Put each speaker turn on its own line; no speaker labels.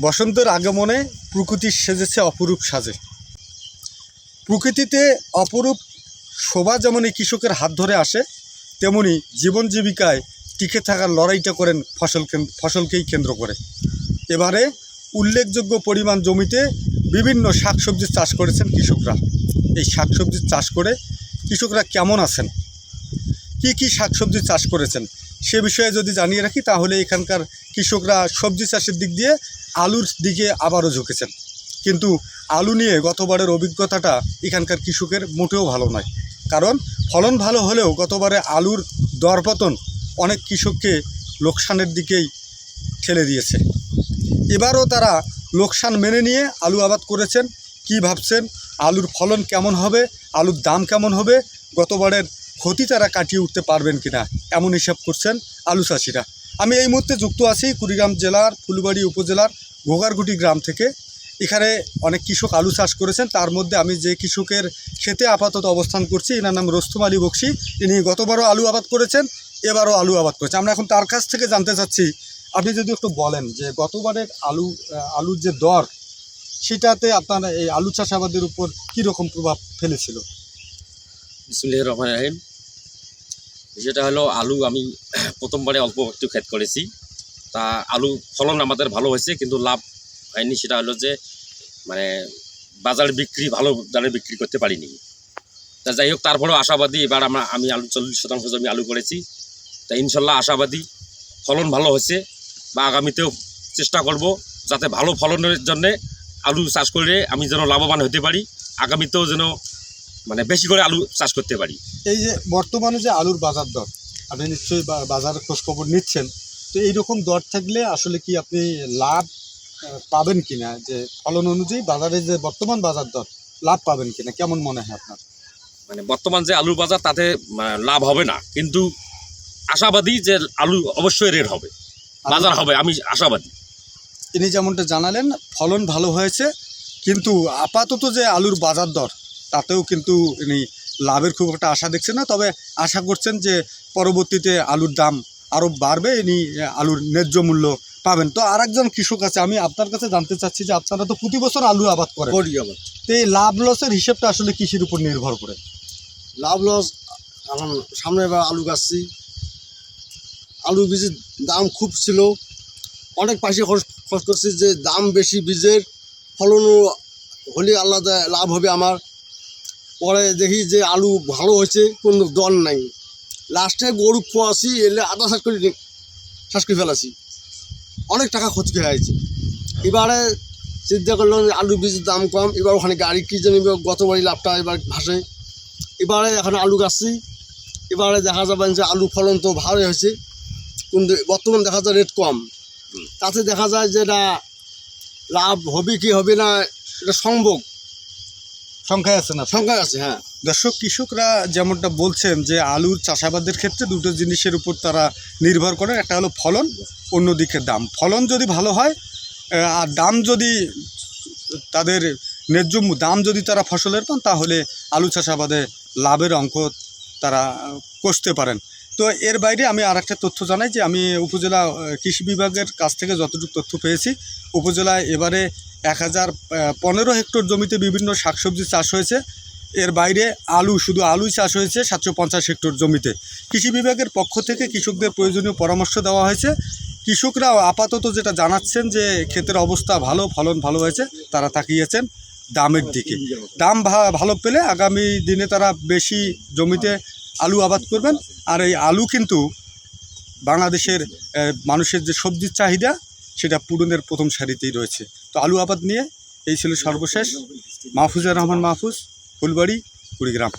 বসন্তের আগমনে প্রকৃতি সেজেছে অপরূপ সাজে। প্রকৃতিতে অপরূপ শোভা যেমন এই কৃষকের হাত ধরে আসে, তেমনি জীবন জীবিকায় টিকে থাকার লড়াইটা করেন ফসলকেই কেন্দ্র করে। এবারে উল্লেখযোগ্য পরিমাণ জমিতে বিভিন্ন শাকসবজির চাষ করেছেন কৃষকরা। এই শাকসবজির চাষ করে কৃষকরা কেমন আছেন, কি শাকসবজি চাষ করেছেন সে বিষয়ে যদি জানিয়ে রাখি, তাহলে এখানকার কৃষকরা সবজি চাষের দিক দিয়ে আলুর দিকে আবারও ঝুঁকেছেন। কিন্তু আলু নিয়ে গতবারের অভিজ্ঞতাটা এখানকার কৃষকের মোটেও ভালো নয়, কারণ ফলন ভালো হলেও গতবারে আলুর দরপতন অনেক কৃষককে লোকসানের দিকেই ঠেলে দিয়েছে। এবারও তারা লোকসান মেনে নিয়ে আলু আবাদ করেছেন। কি ভাবছেন, আলুর ফলন কেমন হবে, আলুর দাম কেমন হবে, গতবারের ক্ষতি তারা কাটিয়ে উঠতে পারবেন কিনা, এমন হিসাব করছেন আলু চাষিরা। আমি এই মুহূর্তে যুক্ত আছি কুড়িগ্রাম জেলার ফুলবাড়ি উপজেলার ঘোগারগুটি গ্রাম থেকে। এখানে অনেক কৃষক আলু চাষ করেছেন, তার মধ্যে আমি যে কৃষকের ক্ষেতে আপাতত অবস্থান করছি এনার নাম রোস্তম আলী বকশি। ইনি গতবারও আলু আবাদ করেছেন, এবারও আলু আবাদ করেছেন। আমরা এখন তার কাছ থেকে জানতে চাচ্ছি, আপনি যদি একটু বলেন যে গতবারের আলুর যে দর, সেটাতে আপনার এই আলু চাষাবাদের উপর কীরকম প্রভাব ফেলেছিল?
বিসমিল্লাহির রহমানির রহিম। যেটা হলো আলু আমি প্রথমবারে অল্প একটু ক্ষেত করেছি, তা আলু ফলন আমাদের ভালো হয়েছে, কিন্তু লাভ হয়নি। সেটা হলো যে মানে বাজারে বিক্রি ভালো দামে বিক্রি করতে পারিনি। তা যাই হোক, তারপরেও আশাবাদী। এবার আমি আলু 40% জমি আলু করেছি, তা ইনশাল্লাহ আশাবাদী ফলন ভালো হয়েছে, বা আগামীতেও চেষ্টা করব যাতে ভালো ফলনের জন্যে আলু চাষ করে আমি যেন লাভবান হতে পারি, আগামীতেও যেন মানে বেশি করে আলু চাষ করতে পারি।
এই যে বর্তমানে যে আলুর বাজার দর, আপনি নিশ্চয়ই বাজার খোঁজখবর নিচ্ছেন, তো এইরকম দর থাকলে আসলে কি আপনি লাভ পাবেন কিনা, যে ফলন অনুযায়ী বাজারে যে বর্তমান বাজার দর, লাভ পাবেন কিনা, কেমন মনে হয় আপনার?
মানে বর্তমান যে আলুর বাজার তাতে লাভ হবে না, কিন্তু আশাবাদী যে আলু অবশ্যই রেট হবে, বাজার হবে, আমি আশাবাদী।
তিনি যেমনটা জানালেন ফলন ভালো হয়েছে, কিন্তু আপাতত যে আলুর বাজার দর তাতেও কিন্তু ইনি লাভের খুব একটা আশা দেখছেন না। তবে আশা করছেন যে পরবর্তীতে আলুর দাম আরও বাড়বে, ইনি আলুর ন্যায্য মূল্য পাবেন। তো আর একজন কৃষক আছে, আমি আপনার কাছে জানতে চাচ্ছি যে আপনারা তো প্রতি বছর আলু আবাদ করেন, তো এই লাভ লসের হিসেবটা আসলে কৃষির উপর নির্ভর করে?
লাভ লস এখন সামনে এবার আলু গাছছি, আলু বীজের দাম খুব ছিল, অনেক পয়সা খরচ করছি, যে দাম বেশি বীজের, ফলনও হলে আলাদা লাভ হবে আমার। পরে দেখি যে আলু ভালো হয়েছে, কোনো দর নাই, লাস্টে গরু খোয়াছি, এলে আধা শেষ করে ফেলাছি, অনেক টাকা ক্ষতি হয়ে গেছে। এবারে চিন্তা করলাম যে আলু বীজের দাম কম, এবার ওখানে গাড়ি কী জানি গতবারই লাভটা এবার ভাসে। এবারে এখন আলু গাছছি, এবারে দেখা যাবে যে আলু ফলন তো ভালো হয়েছে, কিন্তু বর্তমান দেখা যায় রেট কম, তাতে দেখা যায় যে এটা লাভ হবে কি হবে না, এটা
সংখ্যায় আছে না?
সংখ্যায় আছে, হ্যাঁ।
দর্শক, কৃষকরা যেমনটা বলছেন যে আলুর চাষাবাদের ক্ষেত্রে দুটো জিনিসের উপর তারা নির্ভর করেন, একটা হলো ফলন, অন্যদিকে দাম। ফলন যদি ভালো হয় আর দাম যদি তাদের ন্যায্য দাম যদি তারা ফসলের পান, তাহলে আলু চাষাবাদে লাভের অঙ্ক তারা কষতে পারেন। তো এর বাইরে আমি আর একটা তথ্য জানাই যে আমি উপজেলা কৃষি বিভাগের কাছ থেকে যতটুকু তথ্য পেয়েছি, উপজেলায় এবারে 1015 হেক্টর জমিতে বিভিন্ন শাকসবজি চাষ হয়েছে। এর বাইরে শুধু আলুই চাষ হয়েছে 750 হেক্টর জমিতে। কৃষি বিভাগের পক্ষ থেকে কৃষকদের প্রয়োজনীয় পরামর্শ দেওয়া হয়েছে। কৃষকরাও আপাতত যেটা জানাচ্ছেন যে ক্ষেতের অবস্থা ভালো, ফলন ভালো হয়েছে, তারা তাকিয়েছেন দামের দিকে। দাম ভালো পেলে আগামী দিনে তারা বেশি জমিতে আলু আবাদ করবেন। আর এই আলু কিন্তু বাংলাদেশের মানুষের যে সবজির চাহিদা, সেটা পূরণের প্রথম সারিতেই রয়েছে। তো আলু আবাদ নিয়ে এই ছিল সর্বশেষ। মাহফুজুর রহমান মাহফুজ, ফুলবাড়ি, কুড়িগ্রাম।